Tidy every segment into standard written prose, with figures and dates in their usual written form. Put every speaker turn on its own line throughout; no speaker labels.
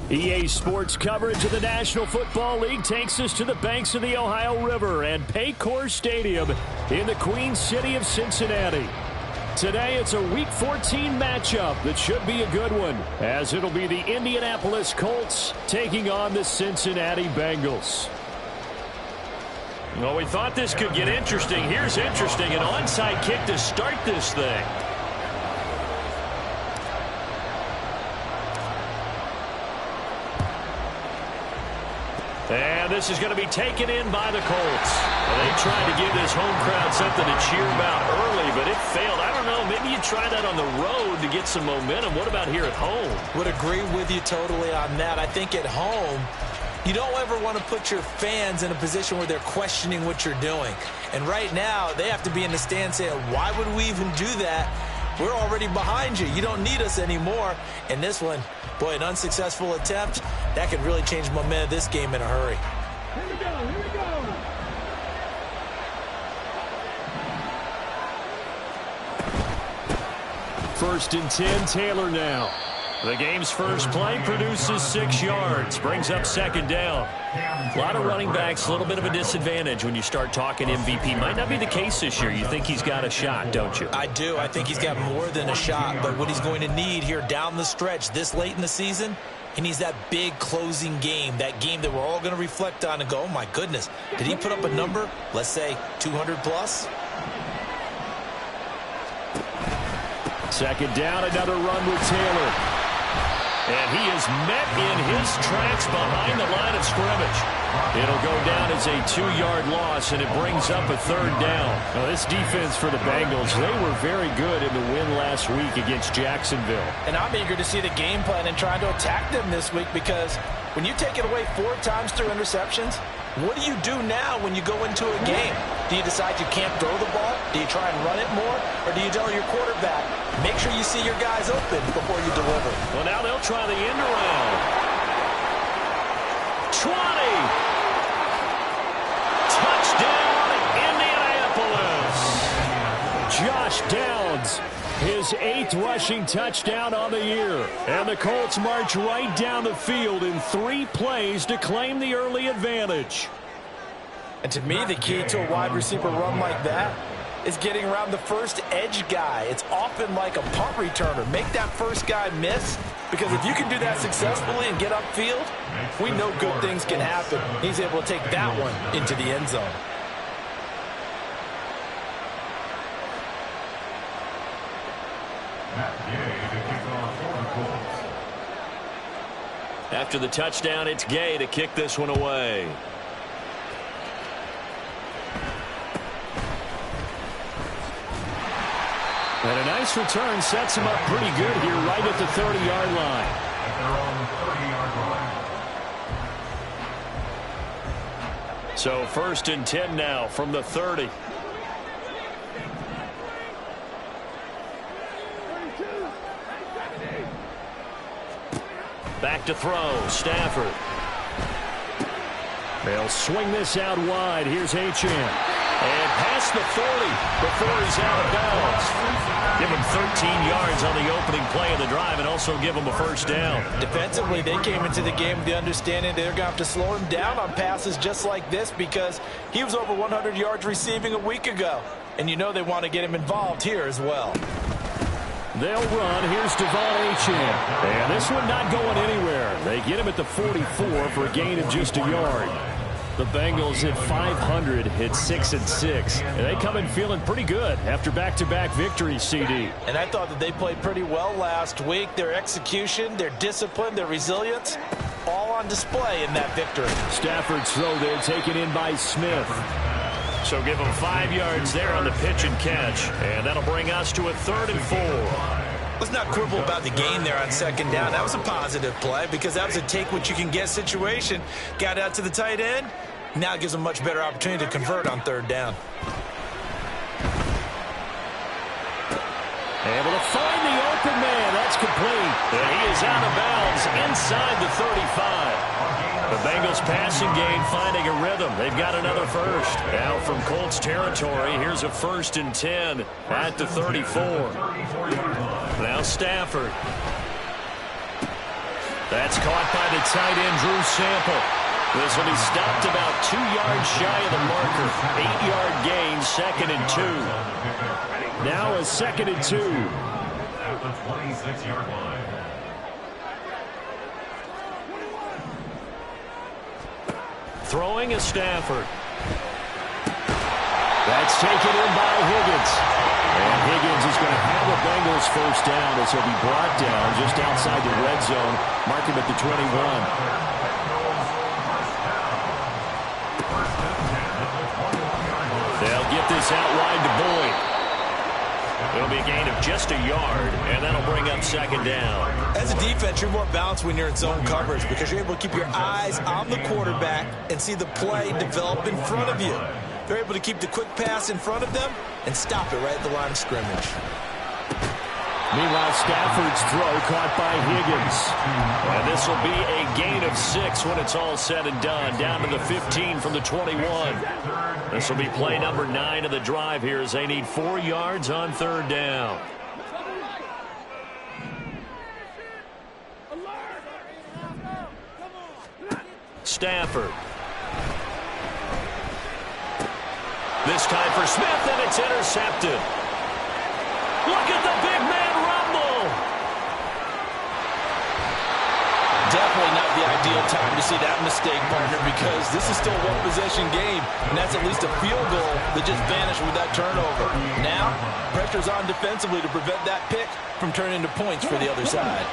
EA Sports coverage of the National Football League takes us to the banks of the Ohio River and Paycor Stadium in the Queen City of Cincinnati. Today, it's a Week 14 matchup that should be a good one, as it'll be the Indianapolis Colts taking on the Cincinnati Bengals.
Well, we thought this could get interesting. Here's interesting, an onside kick to start this thing. And this is going to be taken in by the Colts. Well, they tried to give this home crowd something to cheer about early, but it failed. I don't know, maybe you try that on the road to get some momentum. What about here at home?
Would agree with you totally on that. I think at home, you don't ever want to put your fans in a position where they're questioning what you're doing. And right now, they have to be in the stand saying, why would we even do that? We're already behind you. You don't need us anymore. And this one, boy, an unsuccessful attempt, that could really change the momentum of this game in a hurry.
Here we go, here we go.
First and 10, Taylor now.
The game's first play produces 6 yards, brings up second down. A lot of running backs, a little bit of a disadvantage when you start talking MVP. Might not be the case this year. You think he's got a shot, don't you?
I do. I think he's got more than a shot. But what he's going to need here down the stretch this late in the season, he needs that big closing game, that game that we're all going to reflect on and go, oh, my goodness, did he put up a number, let's say 200 plus?
Second down, another run with Taylor.
And he is met in his tracks behind the line of scrimmage. It'll go down as a 2-yard loss, and it brings up a third down.
Now, this defense for the Bengals, they were very good in the win last week against Jacksonville.
And I'm eager to see the game plan and trying to attack them this week, because when you take it away 4 times through interceptions, what do you do now when you go into a game? Do you decide you can't throw the ball? Do you try and run it more? Or do you tell your quarterback, make sure you see your guys open before you deliver?
Well, now they'll try the end around. 20! Touchdown, Indianapolis!
Josh Downs, his 8th rushing touchdown on the year. And the Colts march right down the field in 3 plays to claim the early advantage.
And to me, the key to a wide receiver run like that is getting around the first edge guy. It's often like a punt returner. Make that first guy miss, because if you can do that successfully and get upfield, we know good things can happen. He's able to take that one into the end zone.
After the touchdown, it's Gay to kick this one away.
And a nice return sets him up pretty good here right at the 30-yard line.
So first and 10 now from the 30. Back to throw, Stafford.
They'll swing this out wide. Here's Achane.
And past the 40 before he's out of bounds. Give him 13 yards on the opening play of the drive and also give him a first down.
Defensively, they came into the game with the understanding they're going to have to slow him down on passes just like this, because he was over 100 yards receiving a week ago. And you know they want to get him involved here as well.
They'll run. Here's Devon Achane. And this one not going anywhere. They get him at the 44 for a gain of just a yard. The Bengals at 500 hit 6-6. And they come in feeling pretty good after back-to-back victories, CD.
And I thought that they played pretty well last week. Their execution, their discipline, their resilience, all on display in that victory.
Stafford's throw there taken in by Smith.
So give him 5 yards there on the pitch and catch. And that'll bring us to a 3rd and 4.
Let's not quibble about the gain there on second down. That was a positive play, because that was a take-what-you-can-get situation. Got out to the tight end. Now it gives them a much better opportunity to convert on 3rd down.
Able to find the open man. That's complete.
And he is out of bounds inside the 35. The Bengals passing game finding a rhythm. They've got another first. Now from Colts territory, here's a 1st and 10 at the 34. Now Stafford. That's caught by the tight end, Drew Sample. This will be stopped about 2 yards shy of the marker. 8-yard gain, 2nd and 2.
Now a 2nd and 2.
At the 26-yard line.
Throwing is Stafford.
That's taken in by Higgins. And Higgins is going to have a Bengals first down as he'll be brought down just outside the red zone. Mark him at the 21.
They'll get this out wide to Boyd. It'll be a gain of just a yard, and that'll bring up 2nd down.
As a defense, you're more balanced when you're in zone coverage because you're able to keep your eyes on the quarterback and see the play develop in front of you. They're able to keep the quick pass in front of them and stop it right at the line of scrimmage.
Meanwhile, Stafford's throw caught by Higgins.
And this will be a gain of 6 when it's all said and done. Down to the 15 from the 21. This will be play number 9 of the drive here as they need 4 yards on 3rd down. Stafford. This time for Smith, and it's intercepted. Look at the big man rumble.
Definitely not the ideal time to see that mistake, partner, because this is still a one-possession game, and that's at least a field goal that just vanished with that turnover. Now, pressure's on defensively to prevent that pick from turning into points for the other side.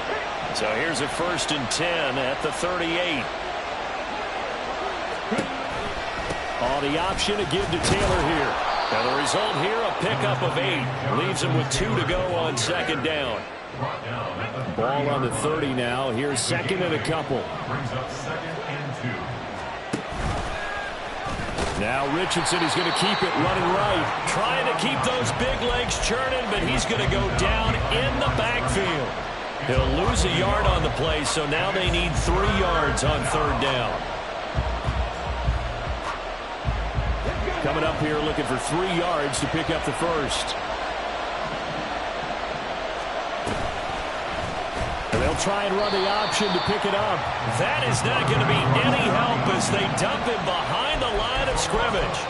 So here's a 1st and 10 at the 38.
The option to give to Taylor here.
And the result here, a pickup of 8. Leaves him with 2 to go on 2nd down.
Ball on the 30 now. Here's 2nd and a couple.
Brings up 2nd and 2.
Now Richardson is going to keep it running right.
Trying to keep those big legs churning, but he's going to go down in the backfield. He'll lose a yard on the play, so now they need 3 yards on 3rd down.
Coming up here looking for 3 yards to pick up the first. And they'll try and run the option to pick it up.
That is not going to be any help as they dump him behind the line of scrimmage.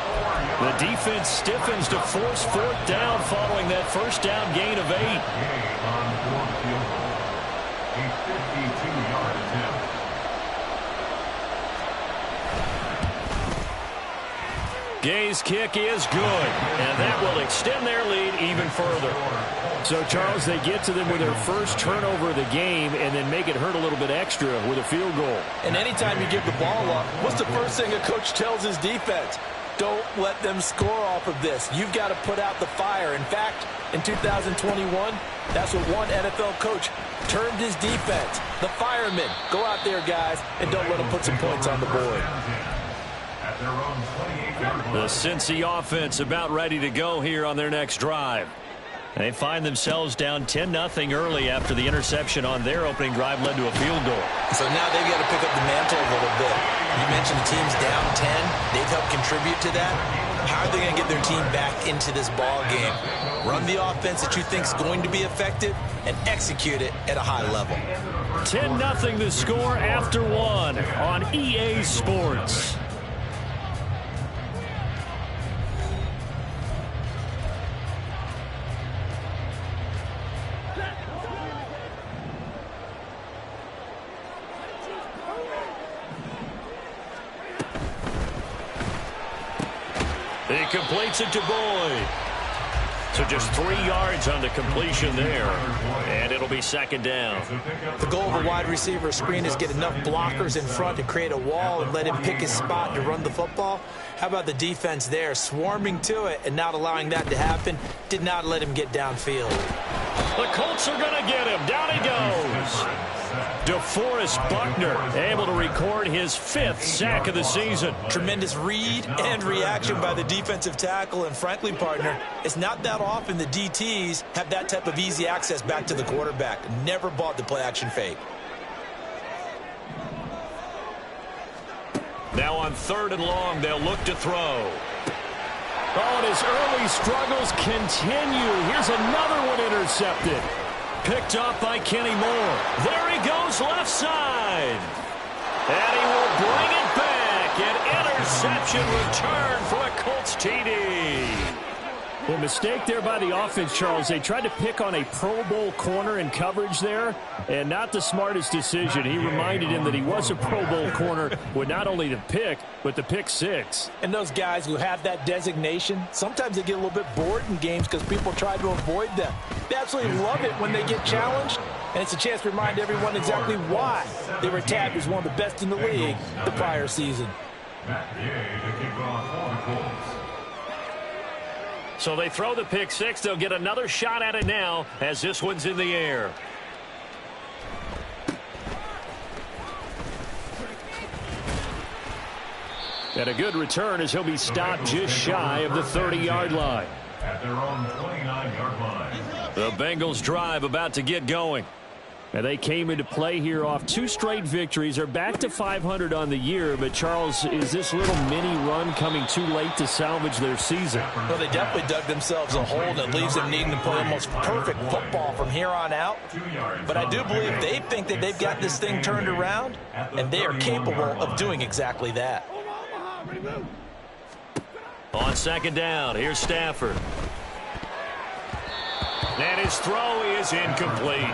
The defense stiffens to force 4th down following that 1st down gain of 8.
On 4th field goal. A 52-yard attempt.
Gay's kick is good, and that will extend their lead even further.
So, Charles, they get to them with their first turnover of the game and then make it hurt a little bit extra with a field goal.
And anytime you give the ball up, what's the first thing a coach tells his defense? Don't let them score off of this. You've got to put out the fire. In fact, in 2021, that's what one NFL coach termed his defense. The firemen. Go out there, guys, and don't let them put some points on the board.
The Cincy offense about ready to go here on their next drive. They find themselves down 10-0 early after the interception on their opening drive led to a field goal.
So now they've got to pick up the mantle a little bit. You mentioned the team's down 10. They've helped contribute to that. How are they going to get their team back into this ball game? Run the offense that you think is going to be effective and execute it at a high level.
10-0 the score after 1 on EA Sports.
He completes it to Boyd. So just 3 yards on the completion there. And it'll be 2nd down.
The goal of a wide receiver screen is get enough blockers in front to create a wall and let him pick his spot to run the football. How about the defense there, swarming to it and not allowing that to happen? Did not let him get downfield.
The Colts are going to get him. Down he goes. DeForest Buckner able to record his 5th sack of the season.
Tremendous read and reaction by the defensive tackle. And frankly, partner, it's not that often the DTs have that type of easy access back to the quarterback. Never bought the play-action fake.
Now on 3rd and long, they'll look to throw.
Oh, and his early struggles continue. Here's another one intercepted.
Picked off by Kenny Moore. There he goes left side. interception return for a Colts TD.
Well, mistake there by the offense, Charles. They tried to pick on a Pro Bowl corner in coverage there, and not the smartest decision. He reminded him that he was a Pro Bowl corner with not only the pick, but the pick six.
And those guys who have that designation, sometimes they get a little bit bored in games because people try to avoid them. They absolutely love it when they get challenged, and it's a chance to remind everyone exactly why they were tagged as one of the best in the league the prior season.
So they throw the pick six. They'll get another shot at it now as this one's in the air.
And a good return as he'll be stopped just shy of the 30-yard line.
At their own 29-yard line.
The Bengals drive about to get going.
And they came into play here off 2 straight victories. They're back to 500 on the year. But, Charles, is this little mini run coming too late to salvage their season?
Well, they definitely dug themselves a hole that leaves them needing to play almost perfect football from here on out. But I do believe they think that they've got this thing turned around, and they are capable of doing exactly that.
On second down, here's Stafford. And his throw is incomplete.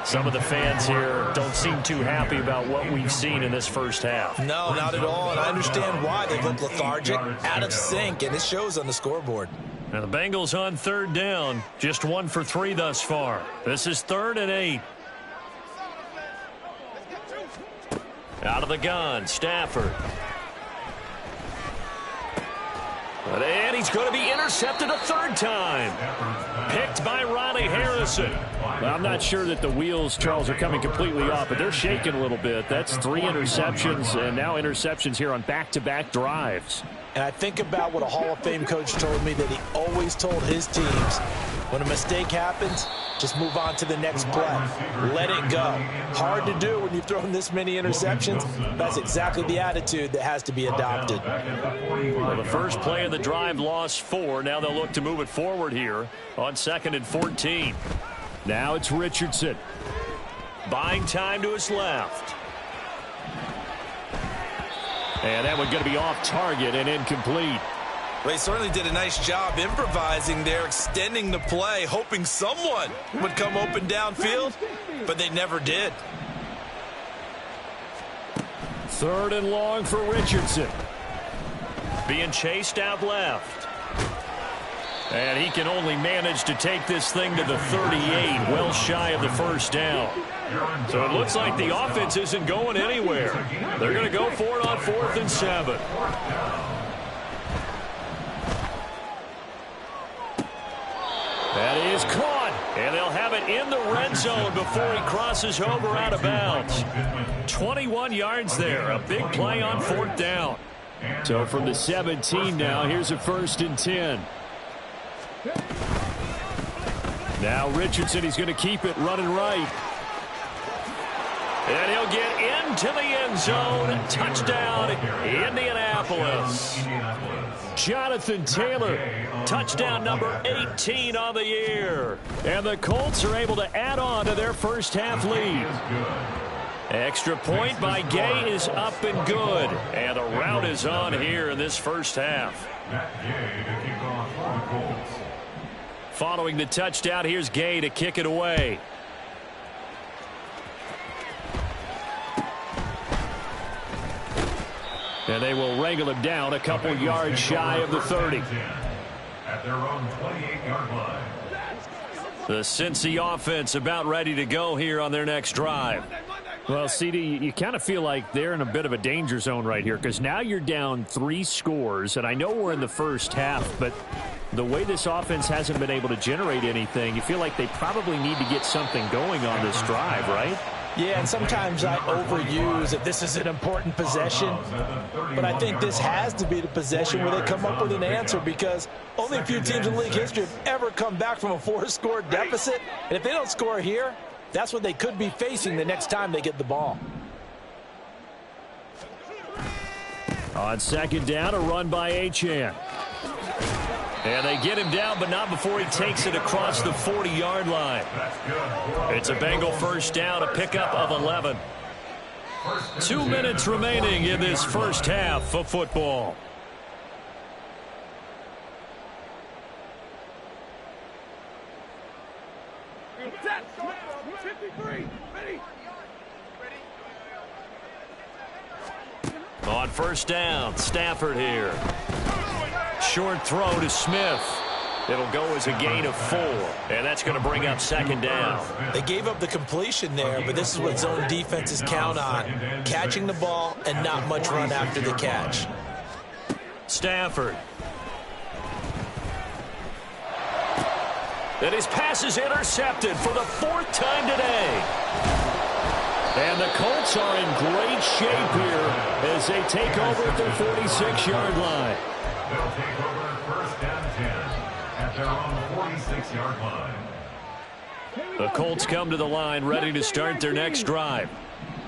Some of the fans here don't seem too happy about what we've seen in this first half.
No, not at all, and I understand why. They look lethargic, out of sync, and it shows on the scoreboard.
Now the Bengals on third down, just 1 for 3 thus far. This is 3rd and 8. Out of the gun, Stafford. And he's going to be intercepted a third time. Picked by Ronnie Harrison.
Well, I'm not sure that the wheels, Charles, are coming completely off, but they're shaking a little bit. That's 3 interceptions, and now interceptions here on back-to-back drives.
And I think about what a Hall of Fame coach told me that he always told his teams, when a mistake happens, just move on to the next play. Let it go. Hard to do when you've thrown this many interceptions. That's exactly the attitude that has to be adopted.
Well, the first play of the drive lost 4. Now they'll look to move it forward here on 2nd and 14.
Now it's Richardson.
Buying time to his left.
And that one going to be off target and incomplete.
Well, he certainly did a nice job improvising there, extending the play, hoping someone would come open downfield, but they never did.
3rd and long for Richardson.
Being chased out left. And he can only manage to take this thing to the 38, well shy of the first down. So it looks like the offense isn't going anywhere. They're going to go for it on 4th and 7.
That is caught.
And they'll have it in the red zone before he crosses over out of bounds. 21 yards there. A big play on 4th down.
So from the 17 now, here's a 1st and 10. Now Richardson, he's going to keep it running right.
And he'll get into the end zone. Touchdown, Indianapolis.
Jonathan Taylor.
Touchdown number 18 on the year.
And the Colts are able to add on to their first half lead.
Extra point by Gay is up and good. And the route is on here in this first half. Following the touchdown, here's Gay to kick it away.
And they will wrangle him down a couple yards shy of the 30.
At their own 28-yard line.
The Cincy offense about ready to go here on their next drive.
Well, CD, you kind of feel like they're in a bit of a danger zone right here because now you're down 3 scores, and I know we're in the first half, but the way this offense hasn't been able to generate anything, you feel like they probably need to get something going on this drive, right?
Yeah, and sometimes I overuse that this is an important possession, but I think this has to be the possession where they come up with an answer because only a few teams in league history have ever come back from a 4-score deficit, and if they don't score here, that's what they could be facing the next time they get the ball.
On second down, a run by Achane.
And they get him down, but not before he takes it across the 40-yard line. It's a Bengal first down, a pickup of 11.
2 minutes remaining in this first half of football. On first down, Stafford here. Short throw to Smith. It'll go as a gain of 4, and that's going to bring up second down.
They gave up the completion there, but this is what zone defenses count on. Catching the ball and not much run after the catch.
Stafford. And his pass is intercepted for the 4th time today. And the Colts are in great shape here as they take over at their 46-yard line.
They'll take over first and 10 at their own 46-yard line.
The Colts come to the line ready to start their next drive.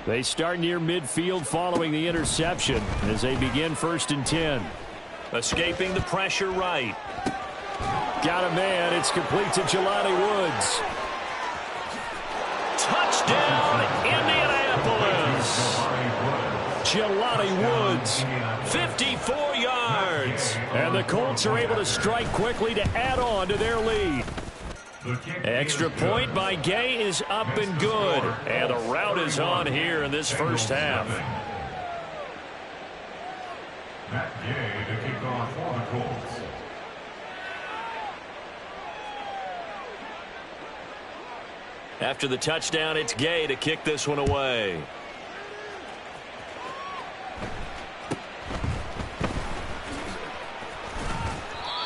They start near midfield following the interception as they begin first and 10.
Escaping the pressure right.
Got a man. It's complete to Jelani Woods.
Touchdown, Indianapolis.
Jelani Woods,
54 yards.
and the Colts are able to strike quickly to add on to their lead.
Extra point by Gay is up and good, and the route is on here in this first half.
Matt Gay to kick off for the Colts.
After the touchdown, it's Gay to kick this one away.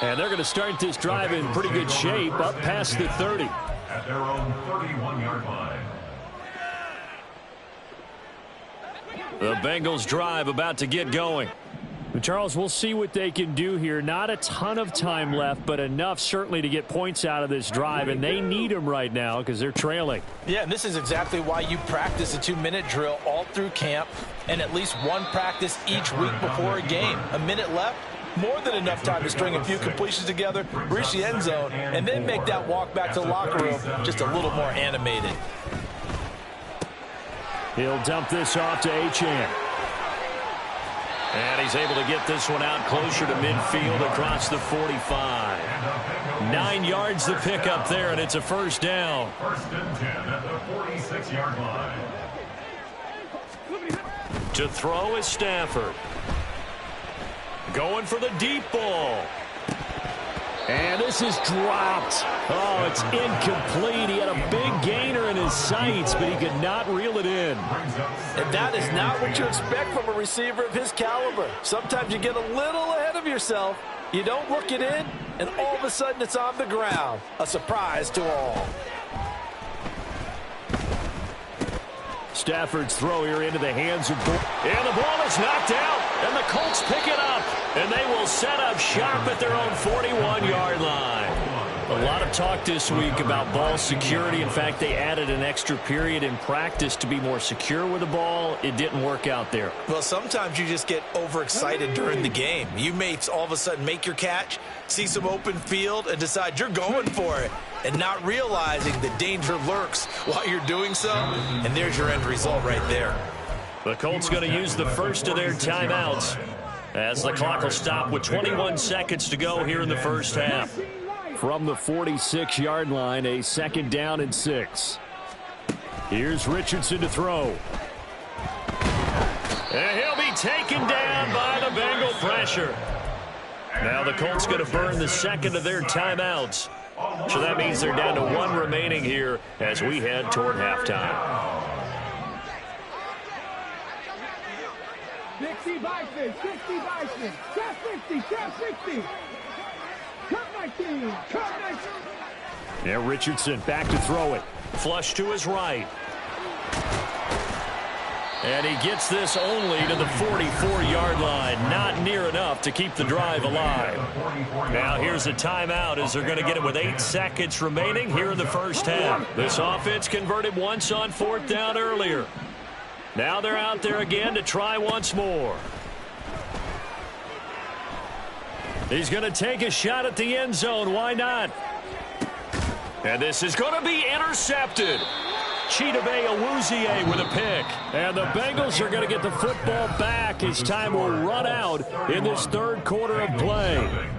And they're going to start this drive in pretty good shape, up past the 30.
At their own 31-yard line.
The Bengals drive about to get going. Charles, we'll see what they can do here. Not a ton of time left, but enough certainly to get points out of this drive, and they need them right now because they're trailing.
Yeah, and this is exactly why you practice a 2-minute drill all through camp and at least one practice each week before a game. A minute left, more than enough time to string a few completions together, reach the end zone, and then make that walk back to the locker room just a little more animated.
He'll dump this off to Achane.
And he's able to get this one out closer to midfield across the 45.
9 yards to pick up there, and it's a first down.
First and 10 at the 46-yard line.
To throw is Stafford. Going for the deep ball.
And this is dropped. Oh, it's incomplete. He had a big gainer in his sights, but he could not reel it in.
And that is not what you expect from a receiver of his caliber. Sometimes you get a little ahead of yourself. You don't look it in, and all of a sudden it's on the ground. A surprise to all.
Stafford's throw here into the hands of... And the ball is knocked out, and the Colts pick it up. And they will set up shop at their own 41-yard line. A lot of talk this week about ball security. In fact, they added an extra period in practice to be more secure with the ball. It didn't work out there.
Well, sometimes you just get overexcited during the game. You may all of a sudden make your catch, see some open field, and decide you're going for it, and not realizing the danger lurks while you're doing so. And there's your end result right there.
The Colts going to use the first of their timeouts as the clock will stop with 21 seconds to go here in the first half.
From the 46-yard line, a second down and 6. Here's Richardson to throw.
And he'll be taken down by the Bengal pressure. Now the Colts going to burn the second of their timeouts. So that means they're down to 1 remaining here as we head toward halftime.
60 Bison, 60 Bison, trap 50, trap 60. Cut my team, cut my team.
Yeah, Richardson back to throw it.
Flush to his right. And he gets this only to the 44-yard line. Not near enough to keep the drive alive. Now here's a timeout as they're going to get it with 8 seconds remaining here in the first half. This offense converted once on 4th down earlier. Now they're out there again to try once more.
He's going to take a shot at the end zone. Why not?
And this is going to be intercepted. Chidobe Awuzie with a pick.
And the Bengals are going to get the football back as time will run out in this third quarter of play.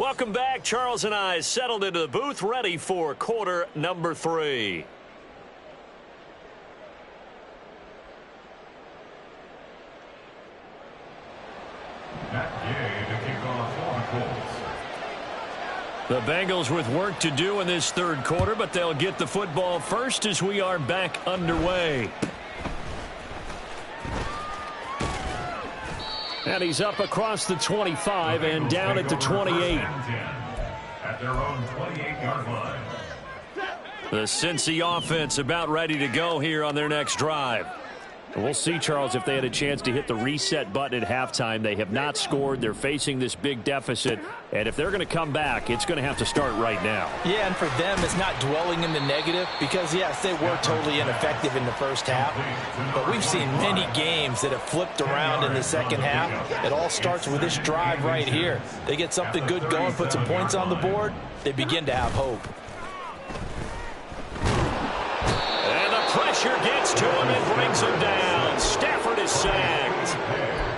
Welcome back. Charles and I settled into the booth, ready for quarter number 3. The Bengals with work to do in this third quarter, but they'll get the football first as we are back underway.
And he's up across the 25 and down at the 28.
At their own 28-yard line.
The Cincy offense about ready to go here on their next drive.
We'll see, Charles, if they had a chance to hit the reset button at halftime. They have not scored. They're facing this big deficit. And if they're going to come back, it's going to have to start right now.
Yeah, and for them, it's not dwelling in the negative because, yes, they were totally ineffective in the first half. But we've seen many games that have flipped around in the second half. It all starts with this drive right here. They get something good going, put some points on the board, they begin to have hope.
Pressure gets to him and brings him down. Stafford is sacked.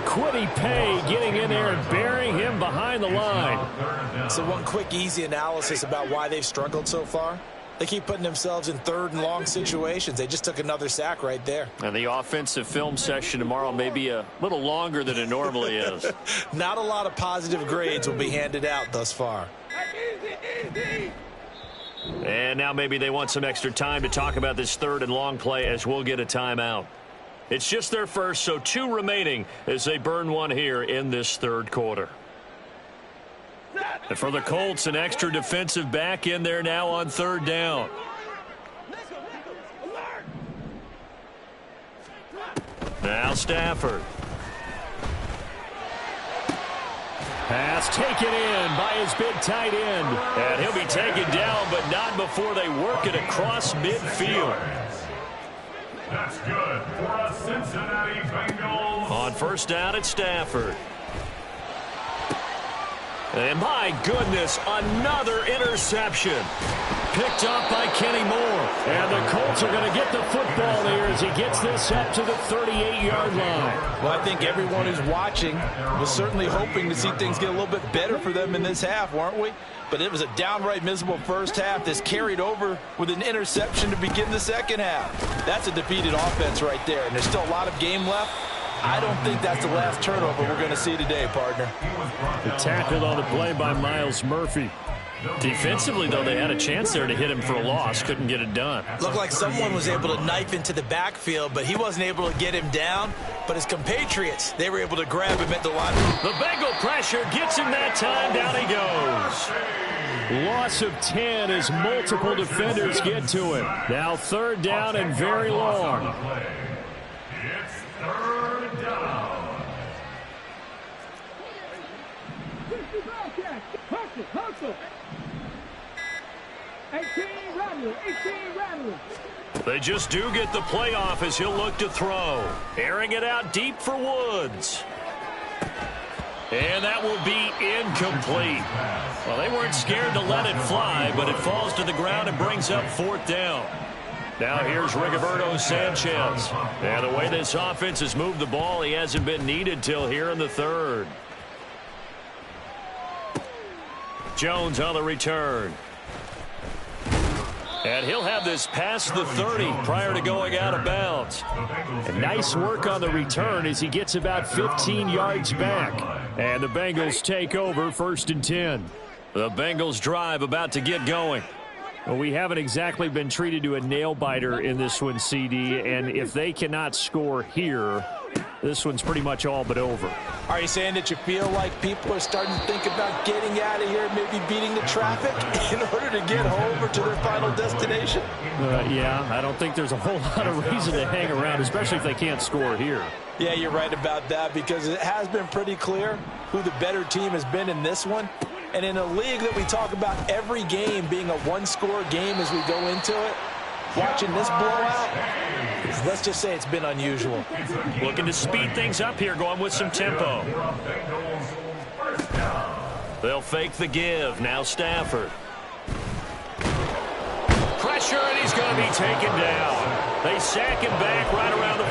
Quiddy Pay getting in there and burying him behind the line.
So one quick, easy analysis about why they've struggled so far. They keep putting themselves in third and long situations. They just took another sack right there.
And the offensive film session tomorrow may be a little longer than it normally is.
Not a lot of positive grades will be handed out thus far.
And now maybe they want some extra time to talk about this third and long play as we'll get a timeout. It's just their first, so 2 remaining as they burn one here in this third quarter. And for the Colts, an extra defensive back in there now on third down. Now Stafford.
Pass taken in by his big tight end.
And he'll be taken down, but not before they work it across midfield.
That's good for a Cincinnati Bengals.
On first down, it's Stafford. And my goodness, another interception. Picked up by Kenny Moore.
And the Colts are going to get the football here as he gets this up to the 38-yard line.
Well, I think everyone who's watching was certainly hoping to see things get a little bit better for them in this half, weren't we? But it was a downright miserable first half that's carried over with an interception to begin the second half. That's a defeated offense right there, and there's still a lot of game left. I don't think that's the last turnover we're going to see today, partner.
Tackled on the play by Miles Murphy.
Defensively, though, they had a chance there to hit him for a loss. Couldn't get it done.
Looked like someone was able to knife into the backfield, but he wasn't able to get him down. But his compatriots, they were able to grab him at the line.
The Bengal pressure gets him that time. Down he goes.
Loss of 10 as multiple defenders get to him. Now third down and very long.
It's third down.
Hustle. 18 Rattler.
They just do get the playoff as he'll look to throw. Airing it out deep for Woods. And that will be incomplete. Well, they weren't scared to let it fly, but it falls to the ground and brings up fourth down. Now here's Rigoberto Sanchez. And the way this offense has moved the ball, he hasn't been needed till here in the third. Jones on the return. And he'll have this past the 30 prior to going out of bounds.
And nice work on the return as he gets about 15 yards back. And the Bengals take over first and 10.
The Bengals drive about to get going.
Well, we haven't exactly been treated to a nail-biter in this one, CD. And if they cannot score here, this one's pretty much all but over.
Are you saying that you feel like people are starting to think about getting out of here, maybe beating the traffic in order to get home or to their final destination?
Yeah, I don't think there's a whole lot of reason to hang around, especially if they can't score here.
Yeah, you're right about that, because it has been pretty clear who the better team has been in this one. And in a league that we talk about every game being a one-score game as we go into it, watching this blowout, let's just say it's been unusual.
Looking to speed things up here, going with some tempo. They'll fake the give. Now Stafford. Pressure, and he's going to be taken down. They sack him back right around the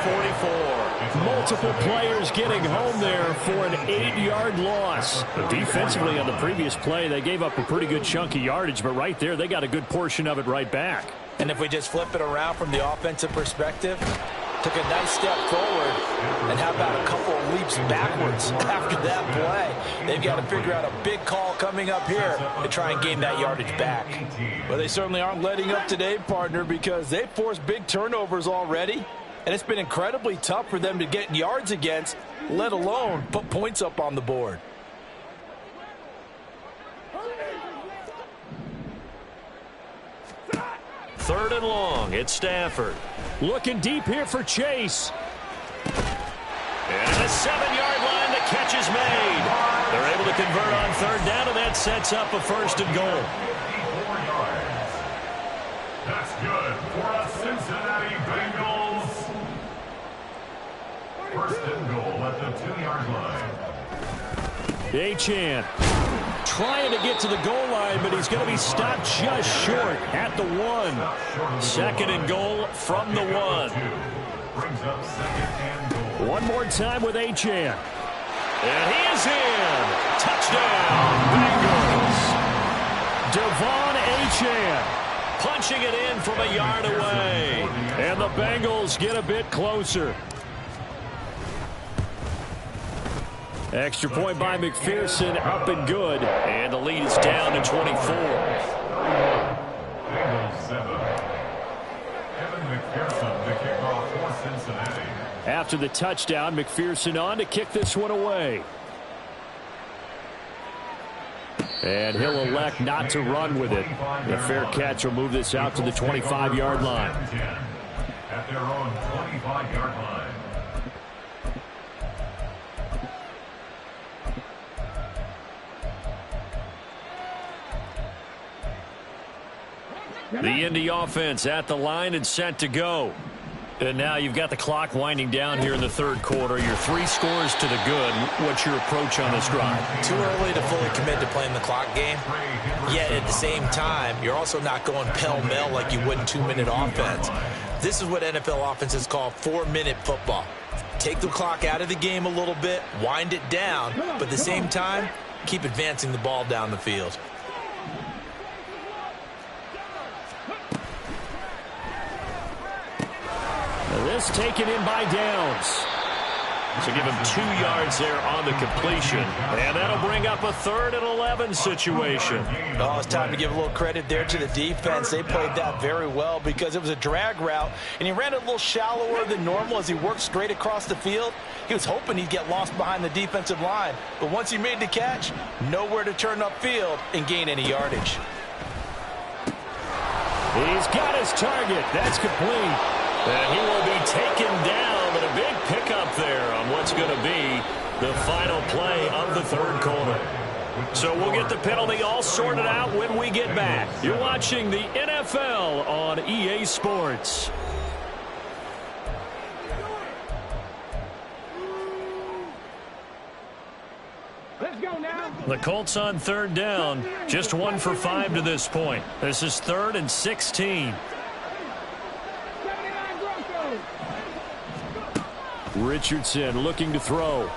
44.
Multiple players getting home there for an 8-yard loss. Defensively on the previous play, they gave up a pretty good chunk of yardage, but right there, they got a good portion of it right back.
And if we just flip it around from the offensive perspective, took a nice step forward, and how about a couple of leaps backwards after that play? They've got to figure out a big call coming up here to try and gain that yardage back. Well, they certainly aren't letting up today, partner, because they've forced big turnovers already, and it's been incredibly tough for them to get yards against, let alone put points up on the board.
Third and long. It's Stafford.
Looking deep here for Chase.
And the 7-yard line, the catch is made. They're able to convert on third down, and that sets up a first and goal.
That's good for the Cincinnati Bengals. First and goal at the 2-yard line.
Achane trying to get to the goal line, but he's going to be stopped just short at the 1.
Second and goal from the 1.
Brings up second and goal.
One more time with Achane.
And he is in. Touchdown, Bengals.
Devon Achane
punching it in from a yard away.
And the Bengals get a bit closer. Extra point by McPherson, up and good.
And the lead is down to 24.
Bengals 7. Evan McPherson, the kickoff for Cincinnati.
After the touchdown, McPherson on to kick this one away. And he'll elect not to run with it. The fair catch will move this out to the 25-yard line.
At their own 25-yard line.
The Indy offense at the line and set to go. And now you've got the clock winding down here in the third quarter. Your 3 scores to the good. What's your approach on this drive?
Too early to fully commit to playing the clock game. Yet at the same time, you're also not going pell-mell like you would in 2-minute offense. This is what NFL offenses call 4-minute football. Take the clock out of the game a little bit, wind it down, but at the same time, keep advancing the ball down the field.
This taken in by Downs.
So give him 2 yards there on the completion. And that'll bring up a 3rd and 11 situation.
Oh, it's time to give a little credit there to the defense. They played that very well because it was a drag route, and he ran it a little shallower than normal as he worked straight across the field. He was hoping he'd get lost behind the defensive line. But once he made the catch, nowhere to turn upfield and gain any yardage.
He's got his target. That's complete.
And he will be taken down, but a big pickup there on what's going to be the final play of the third quarter. So we'll get the penalty all sorted out when we get back. You're watching the NFL on EA Sports.
Let's go now.
The Colts on third down, just 1 for 5 to this point. This is 3rd and 16.
Richardson looking to throw.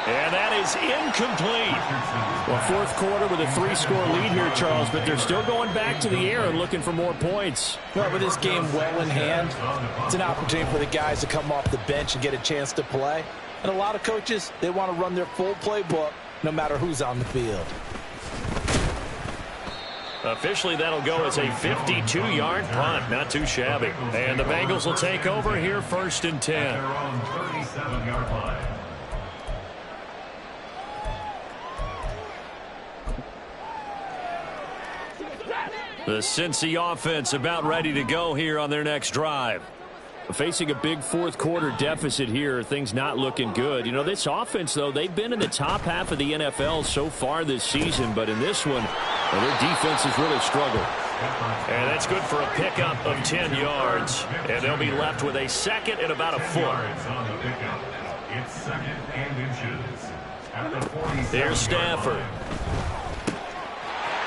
And that is incomplete.
Well, 4th quarter with a 3-score lead here, Charles, but they're still going back to the air and looking for more points.
Well, with this game well in hand, it's an opportunity for the guys to come off the bench and get a chance to play. And a lot of coaches, they want to run their full playbook no matter who's on the field.
Officially, that'll go as a 52-yard punt. Not too shabby. And the Bengals will take over here, 1st and 10.
They're on 37-yard line.
The Cincy offense about ready to go here on their next drive.
Facing a big fourth-quarter deficit here, things not looking good. You know, this offense, though, they've been in the top half of the NFL so far this season, but in this one, well, their defense has really struggled.
And that's good for a pickup of 10 yards. And they'll be left with a 2nd and about a foot.
It's 2nd and inches. At the 47.
There's Stafford.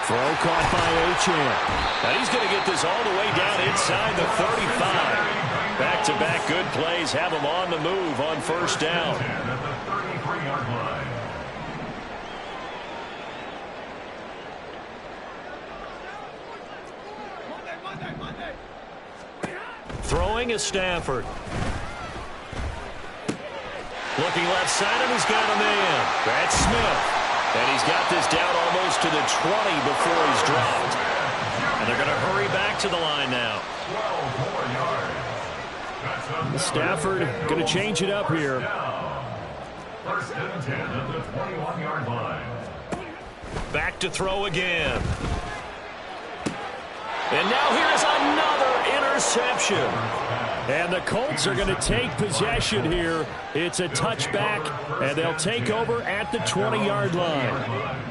Throw caught by Achane.
And he's going to get this all the way down inside the 35. Back-to-back good plays have him on the move on 1st down.
At the 33-yard line.
Throwing is Stafford. Looking left side, and he's got a man. That's Smith. And he's got this down almost to the 20 before he's dropped. And they're going to hurry back to the line now.
12 more yards.
Stafford going to change it up here.
1st and 10 at the 21-yard line.
Back to throw again. And now here's another interception.
And the Colts are going to take possession here. It's a touchback, and they'll take over at the 20-yard line.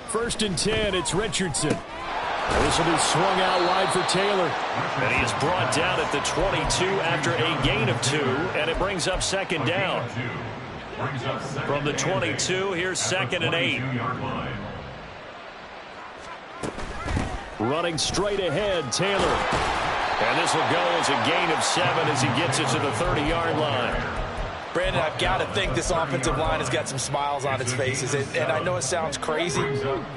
First and 10, it's Richardson. This will be swung out wide for Taylor.
And he is brought down at the 22 after a gain of 2, and it brings up 2nd down. From the 22, here's 2nd and 8.
Running straight ahead, Taylor.
And this will go as a gain of 7 as he gets it to the 30-yard line.
Brandon, I've got to think this offensive line has got some smiles on its faces. And I know it sounds crazy,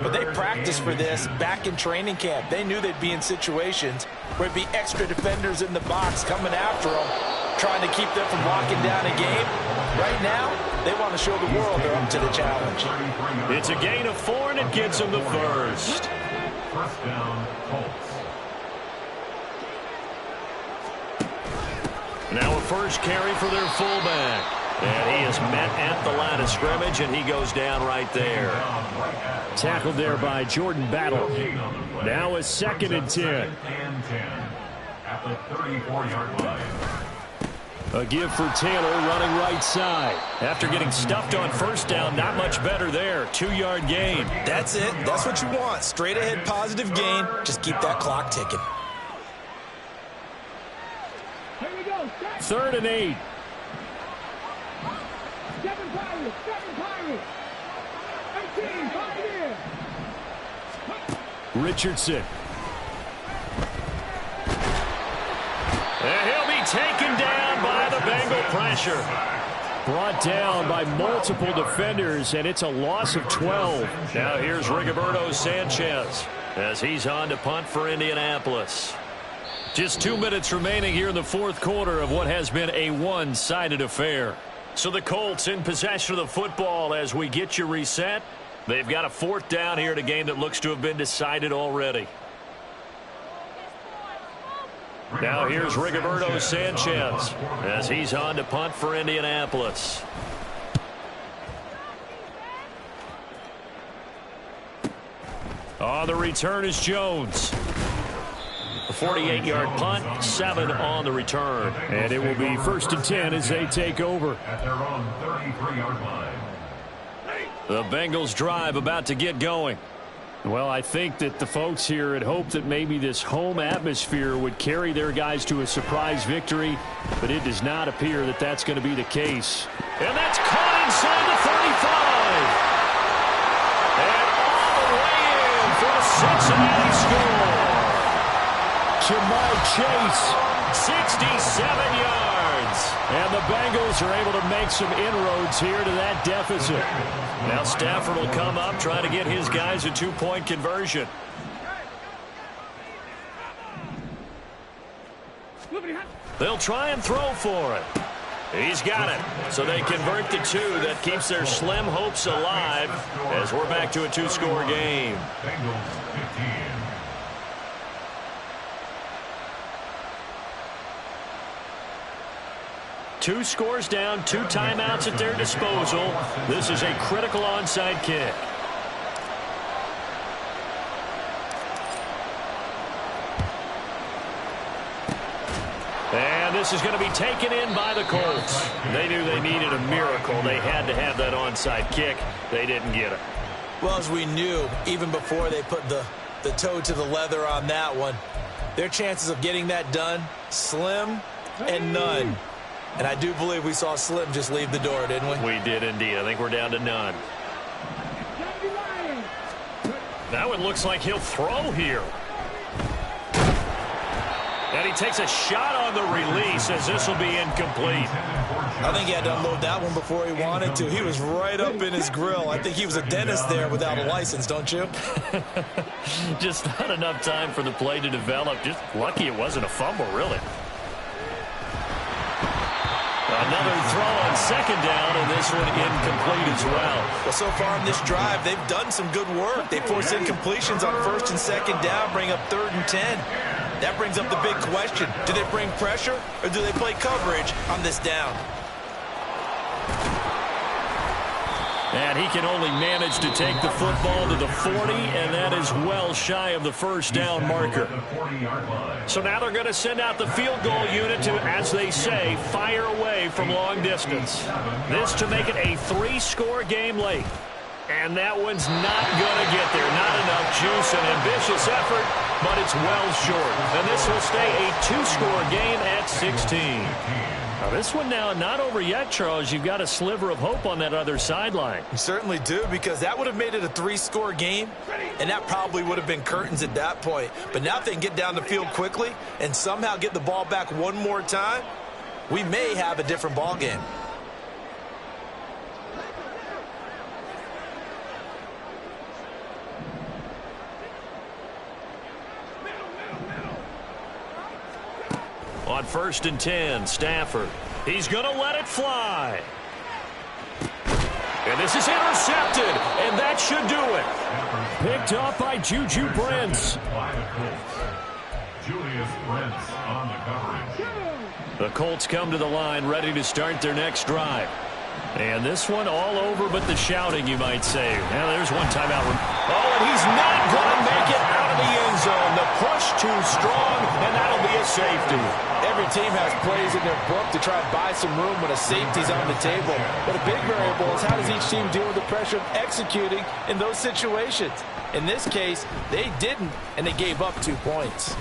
but they practiced for this back in training camp. They knew they'd be in situations where it'd be extra defenders in the box coming after them, trying to keep them from locking down a game. Right now, they want to show the world they're up to the challenge.
It's a gain of 4, and it gets them the 1st.
1st down, Colts.
Now a first carry for their fullback. And he is met at the line of scrimmage, and he goes down right there.
Tackled there by Jordan Battle. Now a 2nd and 10.
At the 34-yard line.
A give for Taylor running right side.
After getting stuffed on 1st down, not much better there. 2-yard gain.
That's it. That's what you want. Straight ahead positive gain. Just keep that clock ticking.
3rd and 8.
Seven Pirates. 18, 5 here.
Richardson.
And he'll be taken down by the Bengal pressure.
Brought down by multiple defenders, and it's a loss of 12.
Now here's Rigoberto Sanchez as he's on to punt for Indianapolis. Just 2 minutes remaining here in the 4th quarter of what has been a one-sided affair. So the Colts in possession of the football as we get you reset. They've got a 4th down here in a game that looks to have been decided already. Now here's Rigoberto Sanchez as he's on to punt for Indianapolis. On the return is Jones. A 48-yard punt, 7 on the return.
And it will be 1st and 10 as they take over.
At their own 33-yard line.
The Bengals drive about to get going.
Well, I think that the folks here had hoped that maybe this home atmosphere would carry their guys to a surprise victory, but it does not appear that that's going to be the case.
And that's caught inside the 35. And all the way in for a Cincinnati score.
Jamar Chase,
67 yards.
And the Bengals are able to make some inroads here to that deficit.
Now Stafford will come up, trying to get his guys a 2-point conversion. They'll try and throw for it. He's got it. So they convert the 2. That keeps their slim hopes alive as we're back to a 2-score game.
Bengals 15.
Two scores down, 2 timeouts at their disposal. This is a critical onside kick. And this is going to be taken in by the Colts. They knew they needed a miracle. They had to have that onside kick. They didn't get it.
Well, as we knew, even before they put the toe to the leather on that one, their chances of getting that done, slim and none. And I do believe we saw Slim just leave the door, didn't we?
We did indeed. I think we're down to none. Now it looks like he'll throw here. And he takes a shot on the release as this will be incomplete.
I think he had to unload that one before he wanted to. He was right up in his grill. I think he was a dentist there without a license, don't you?
Just not enough time for the play to develop. Just lucky it wasn't a fumble, really. Another throw on second down, and this one incomplete as well.
Well, so far in this drive, they've done some good work. They force incompletions on first and second down, bring up 3rd and 10. That brings up the big question. Do they bring pressure, or do they play coverage on this down?
And he can only manage to take the football to the 40, and that is well shy of the first down marker. So now they're going to send out the field goal unit to, as they say, fire away from long distance. This to make it a 3-score game late. And that one's not going to get there. Not enough juice, an ambitious effort, but it's well short. And this will stay a 2-score game at 16. Now this one now not over yet, Charles. You've got a sliver of hope on that other sideline.
You certainly do, because that would have made it a 3-score game, and that probably would have been curtains at that point. But now if they can get down the field quickly and somehow get the ball back one more time, we may have a different ball game.
On 1st and 10, Stafford. He's going to let it fly. And this is intercepted, and that should do it. Picked up by Juju Brents.
Julius Brents on the coverage.
The Colts come to the line, ready to start their next drive. And this one all over but the shouting, you might say. Now there's one timeout. Oh, and he's not going to make it out of the end zone. The push too strong, and that'll be a safety.
Every team has plays in their book to try and buy some room when a safety's on the table. But a big variable is how does each team deal with the pressure of executing in those situations. In this case, they didn't, and they gave up 2 points.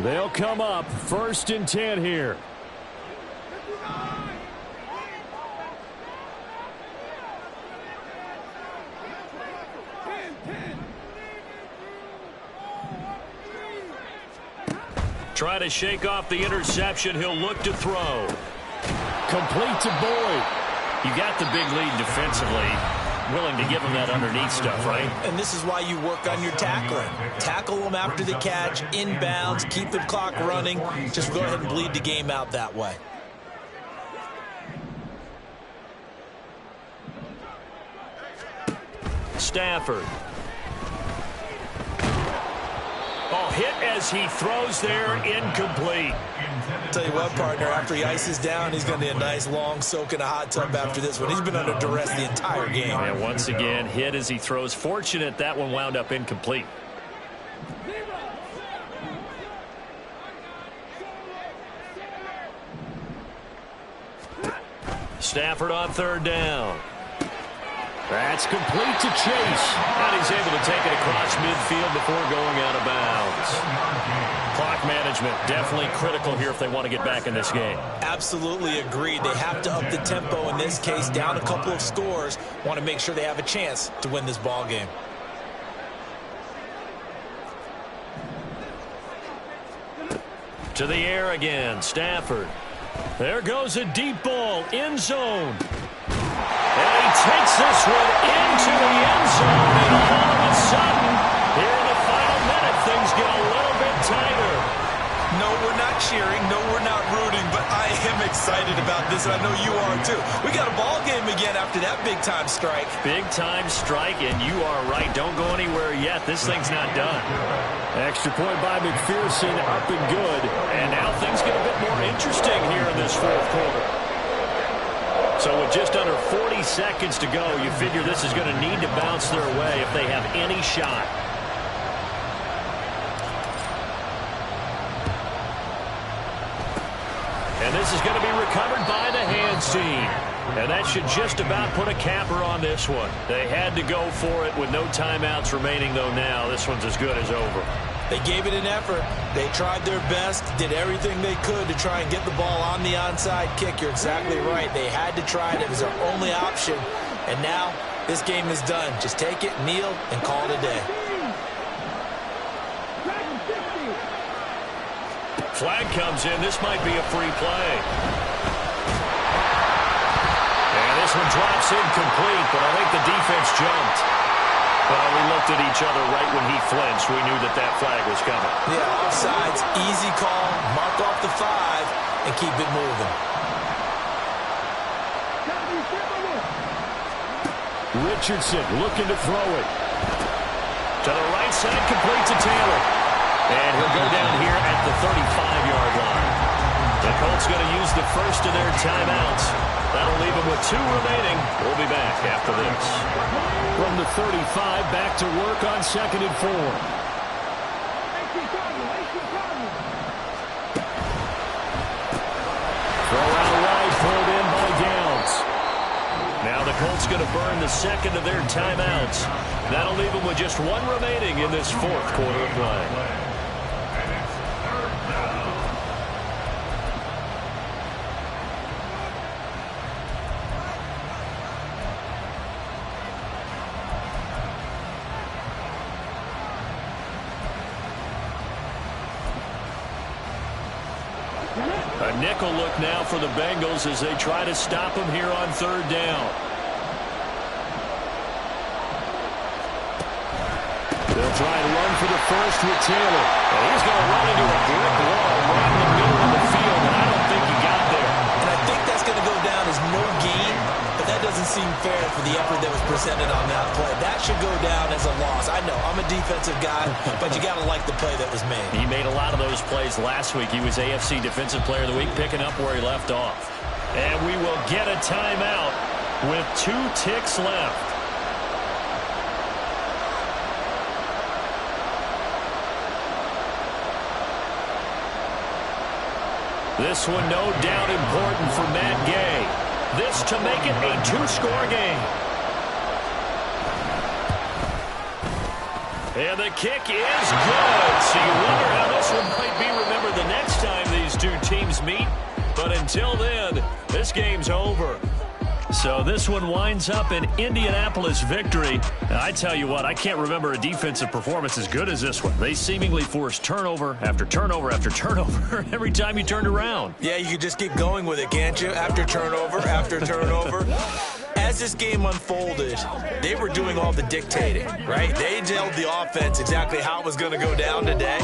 They'll come up 1st and 10 here. Try to shake off the interception. He'll look to throw. Complete to Boyd. You got the big lead defensively. Willing to give him that underneath stuff, right?
And this is why you work on your tackling. Tackle them after the catch, inbounds, keep the clock running. Just go ahead and bleed the game out that way.
Stafford. Oh, hit as he throws there, incomplete.
Tell you what, partner, after he ices down, he's going to need a nice long soak in a hot tub after this one. He's been under duress the entire game.
And once again, hit as he throws. Fortunate that one wound up incomplete. Stafford on 3rd down. That's complete to Chase. And he's able to take it across midfield before going out of bounds. Clock management definitely critical here if they want to get back in this game.
Absolutely agreed. They have to up the tempo in this case, down a couple of scores. Want to make sure they have a chance to win this ball game.
To the air again, Stafford. There goes a deep ball, end zone. And he
takes this one into the end zone, and all of a sudden, here in the final minute, things get a little bit tighter.
No, we're not cheering. No, we're not rooting, but I am excited about this, and I know you are too. We got a ball game again after that big-time strike.
Big-time strike, and you are right. Don't go anywhere yet. This thing's not done.
Extra point by McPherson, up and good.
And now things get a bit more interesting here in this fourth quarter. So with just under 40 seconds to go, you figure this is going to need to bounce their way if they have any shot. And this is going to be recovered by the hands team. And that should just about put a capper on this one. They had to go for it with no timeouts remaining, though now this one's as good as over.
They gave it an effort. They tried their best, did everything they could to try and get the ball on the onside kick. You're exactly right. They had to try it. It was their only option. And now this game is done. Just take it, kneel, and call it a day.
Flag comes in. This might be a free play. And this one drops incomplete, but I think the defense jumped. Well, we looked at each other right when he flinched. We knew that that flag was coming.
Yeah, offsides, easy call, mark off the 5, and keep it moving.
Richardson looking to throw it.
To the right side, complete to Taylor. And he'll go down here at the 35-yard line. The Colts going to use the first of their timeouts. That'll leave them with 2 remaining. We'll be back after this.
From the 35, back to work on 2nd and 4. Throw out right, pulled in by Downs.
Now the Colts going to burn the second of their timeouts. That'll leave them with just 1 remaining in this fourth quarter of play. A nickel look now for the Bengals as they try to stop him here on 3rd down.
They'll try and run for the first with Taylor.
And he's going to run into a brick wall right in the middle of the field, and I don't think he got there.
And I think that's going to go down as no gain, but that doesn't seem fair for the effort that was presented on that play. That should go down as a loss. I know, I'm a defensive guy, but you got to like the play that was made.
He made a lot of those plays last week. He was AFC Defensive Player of the Week, picking up where he left off. And we will get a timeout with 2 ticks left. This one no doubt important for Matt Gay. This to make it a 2-score game. And the kick is good. So you wonder how this one might be remembered the next time these 2 teams meet. But until then, this game's over. So this one winds up an Indianapolis victory. And I tell you what, I can't remember a defensive performance as good as this one. They seemingly forced turnover after turnover after turnover every time you turned around.
Yeah, you could just keep going with it, can't you? After turnover, after turnover. As this game unfolded, they were doing all the dictating, right? They told the offense exactly how it was going to go down today.